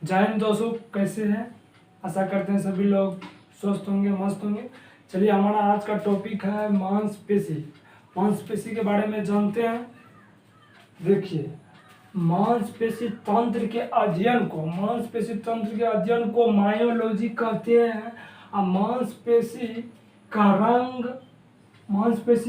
जय हिंद दोस्तों, कैसे हैं? आशा करते हैं सभी लोग स्वस्थ होंगे, मस्त होंगे। चलिए, हमारा आज का टॉपिक है मांसपेशी। मांसपेशी के बारे में जानते हैं। देखिए, मांसपेशी तंत्र के अध्ययन को मायोलॉजी कहते हैं। और मांसपेशी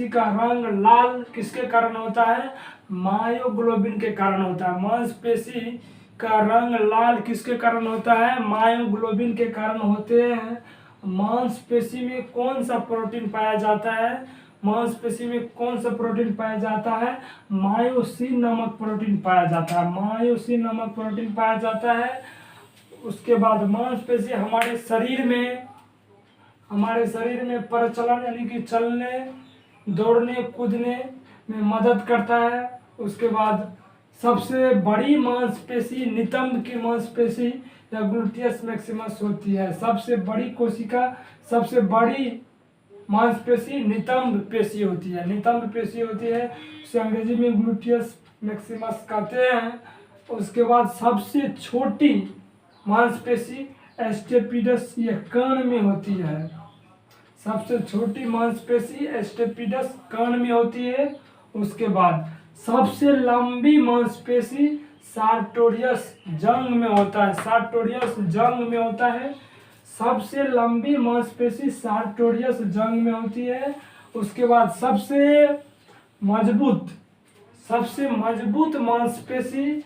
का रंग लाल किसके कारण होता है? मायोग्लोबिन के कारण होता है। मांसपेशी का रंग लाल किसके कारण होता है? मायोग्लोबिन के कारण होते हैं। मांसपेशी में कौन सा प्रोटीन पाया जाता है? मांसपेशी में कौन सा प्रोटीन पाया जाता है? मायोसिन नामक प्रोटीन पाया जाता है। मायोसिन नामक प्रोटीन पाया जाता है। उसके बाद मांसपेशी हमारे शरीर में प्रचलन यानी कि चलने, दौड़ने, कूदने में मदद करता है। उसके बाद सबसे बड़ी मांसपेशी नितंब की मांसपेशी या ग्लूटियस मैक्सिमस होती है। सबसे बड़ी मांसपेशी नितंब पेशी होती है। उसे अंग्रेजी में ग्लूटियस मैक्सिमस कहते हैं। उसके बाद सबसे छोटी मांसपेशी स्टेपिडस ये कान में होती है। सबसे छोटी मांसपेशी स्टेपिडस कान में होती है। उसके बाद सबसे लंबी मांसपेशी सार्टोरियस जंग में होता है। सबसे लंबी मांसपेशी सार्टोरियस जंग में होती है। उसके बाद सबसे मजबूत मांसपेशी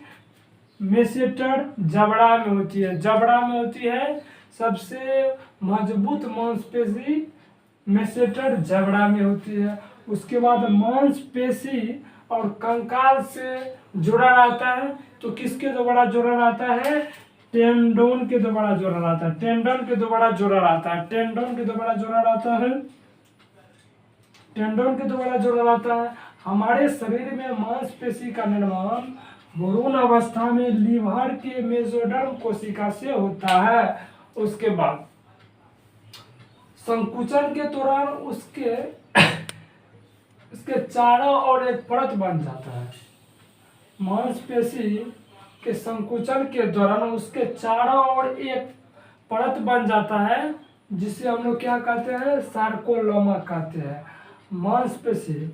मेसेटर जबड़ा में होती है। सबसे मजबूत मांसपेशी मेसेटर जबड़ा में होती है। उसके बाद मांसपेशी और कंकाल से जुड़ा रहता है। तो किसके द्वारा जुड़ा रहता है? टेंडोन के द्वारा जुड़ा रहता है। हमारे शरीर में मांसपेशी का निर्माण भ्रूण अवस्था में लीवर के मेसोडर्म कोशिका से होता है। उसके बाद संकुचन के दौरान उसके चारों ओर एक परत बन जाता है। मांसपेशी के संकुचन के दौरान उसके चारों ओर एक परत बन जाता है, जिसे हम लोग क्या कहते हैं? सार्कोलोमा कहते हैं। मांसपेशी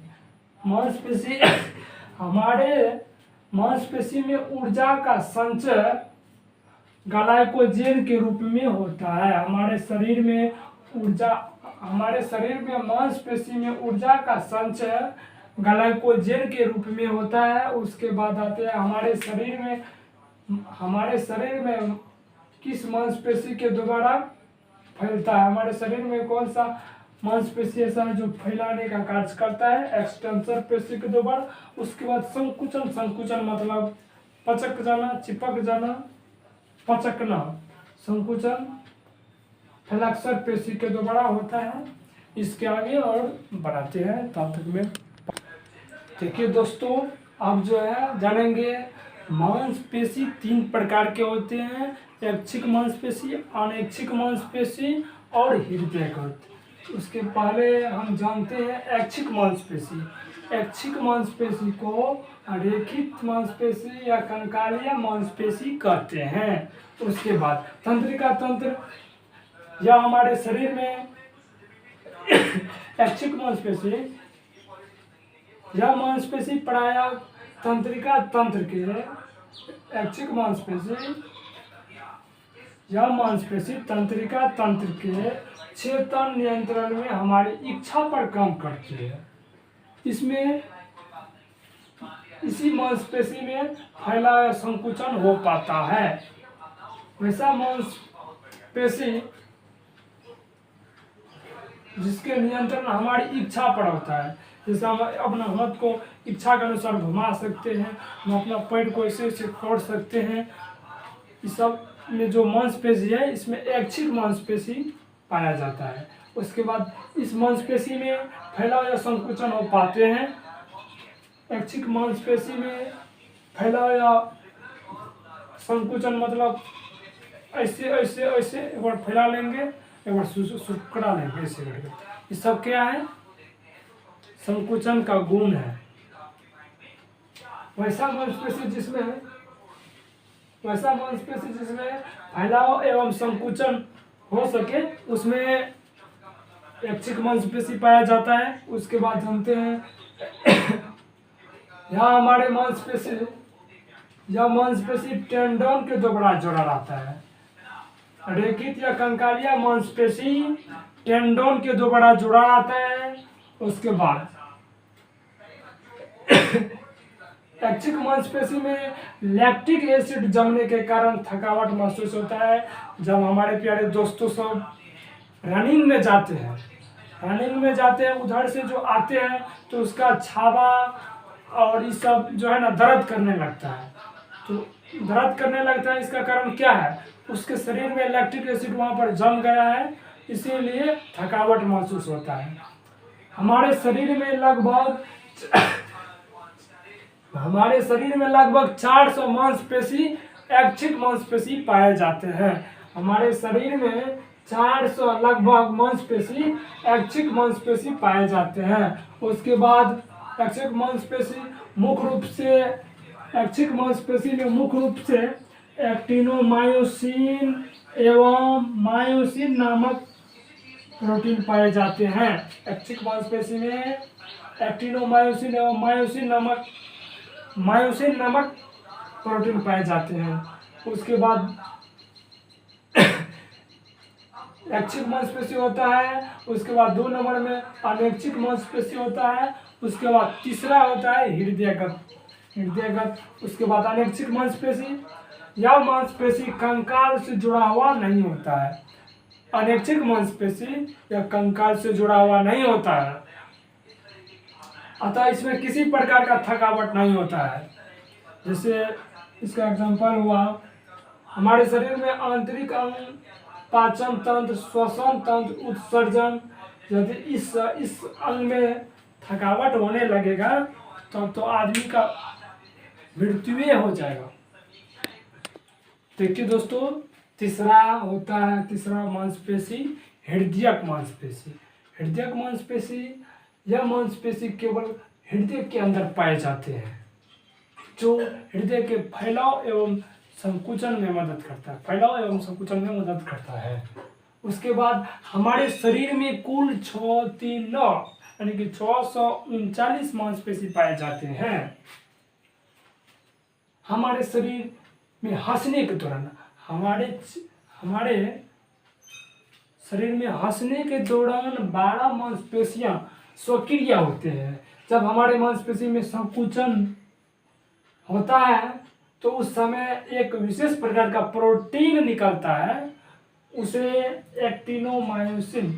हमारे मांसपेशी में ऊर्जा का संचय ग्लाइकोजेन के रूप में होता है। हमारे शरीर में मांसपेशी में ऊर्जा का संचय ग्लाइकोजेन के रूप में होता है। उसके बाद आते हैं हमारे शरीर में किस मांसपेशी के द्वारा फैलता है? हमारे शरीर में कौन सा मांसपेशी ऐसा है जो फैलाने का कार्य करता है? एक्सटेंसर पेशी के द्वारा। उसके बाद संकुचन मतलब पचक जाना, चिपक जाना, पचकना। संकुचन फ्लेक्सर पेशी के द्वारा होता है। इसके आगे और बढ़ाते हैं तब तक में। देखिए दोस्तों, अब जो है जानेंगे मांसपेशी 3 प्रकार के होते हैं। ऐच्छिक मांसपेशी, अनैच्छिक मांसपेशी और हृदयगत। उसके पहले हम जानते हैं ऐच्छिक मांसपेशी को रेखित मांसपेशी या कंकालीय मांसपेशी कहते हैं। उसके बाद तंत्रिका तंत्र या हमारे शरीर में ऐच्छिक मांसपेशी प्रायः तंत्रिका तंत्र के ऐच्छिक मांसपेशी तंत्रिका तंत्र के चेतन नियंत्रण में हमारी इच्छा पर काम करती है। इसी मांसपेशी में फैला संकुचन हो पाता है। वैसा मांसपेशी जिसके नियंत्रण हमारी इच्छा पर होता है। जैसे हम अपना हाथ को इच्छा के अनुसार घुमा सकते हैं, हम अपना पैर को ऐसे फोड़ सकते हैं। इस सब में जो मांसपेशी है, इसमें ऐच्छिक मांसपेशी पाया जाता है। उसके बाद इस मांसपेशी में फैलाव या संकुचन हो पाते हैं। ऐच्छिक मांसपेशी में फैलाव या संकुचन मतलब ऐसे एक बार फैला लेंगे, एक बार सुकड़ा लेंगे, ऐसे करके। ये सब क्या है? संकुचन का गुण है। वैसा मांसपेशी जिसमें वैसा मांसपेशी जिसमें फैलाव एवं संकुचन हो सके उसमें ऐच्छिक मांसपेशी पाया जाता है। उसके बाद जानते हैं यहाँ हमारे मांसपेशी, यह मांसपेशी टेंडन के दोबारा जोड़ा रहता है। रेखित या कंकालिया मांसपेशी टेंडन के दोबारा जुड़ा रहता है। उसके बाद ऐच्छिक मांसपेशी में लैक्टिक एसिड जमने के कारण थकावट महसूस होता है। जब हमारे प्यारे दोस्तों सब रनिंग में जाते हैं, उधर से जो आते हैं तो उसका छावा और ये सब जो है ना दर्द करने लगता है। तो दर्द करने लगता है, इसका कारण क्या है? उसके शरीर में लैक्टिक एसिड वहाँ पर जम गया है, इसीलिए थकावट महसूस होता है। हमारे शरीर में लगभग 400 मांसपेशी ऐच्छिक मांसपेशी पाए जाते हैं। हमारे शरीर में 400 लगभग मांसपेशी ऐच्छिक मांसपेशी पाए जाते हैं। उसके बाद ऐच्छिक मांसपेशी मुख्य रूप से एक्टिनोमायोसिन एवं मायोसिन नामक प्रोटीन पाए जाते हैं। ऐच्छिक मांसपेशी में एक्टिनोमायोसिन एवं मायोसिन नामक प्रोटीन पाए जाते हैं। उसके बाद ऐच्छिक मांसपेशी होता है। उसके बाद 2 नंबर में अनैच्छिक मांसपेशी होता है। उसके बाद तीसरा होता है हृदयगत। उसके बाद अनैच्छिक मांसपेशी, यह मांसपेशी कंकाल से जुड़ा हुआ नहीं होता है। अनैच्छिक मांसपेशी या कंकाल से जुड़ा हुआ नहीं होता है, अतः इसमें किसी प्रकार का थकावट नहीं होता है। जैसे इसका एग्जांपल हुआ, हमारे शरीर में आंतरिक अंग, पाचन तंत्र, श्वसन तंत्र, उत्सर्जन, यदि इस अंग में थकावट होने लगेगा तब तो आदमी का मृत्यु हो जाएगा। देखिए दोस्तों, तीसरा मांसपेशी हृदयक मांसपेशी। यह मांसपेशी केवल हृदय के अंदर पाए जाते हैं, जो हृदय के फैलाव एवं संकुचन में मदद करता है। उसके बाद हमारे शरीर में कुल 639 मांसपेशी पाए जाते हैं। हमारे शरीर में हंसने के दौरान शरीर में हंसने के दौरान 12 मांसपेशियां सक्रिय होते हैं। जब हमारे मांसपेशी में संकुचन होता है तो उस समय एक विशेष प्रकार का प्रोटीन निकलता है, उसे एक्टिनोमायोसिन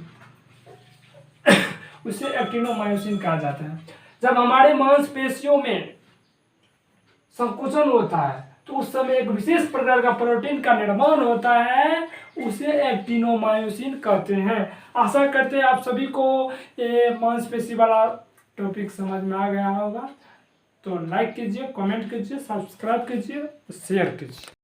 कहा जाता है। जब हमारे मांसपेशियों में संकुचन होता है तो उस समय एक विशेष प्रकार का प्रोटीन का निर्माण होता है, उसे एक्टिनोमायोसिन कहते हैं। आशा करते हैं आप सभी को ये मांसपेशी वाला टॉपिक समझ में आ गया होगा। तो लाइक कीजिए, कमेंट कीजिए, सब्सक्राइब कीजिए, शेयर कीजिए।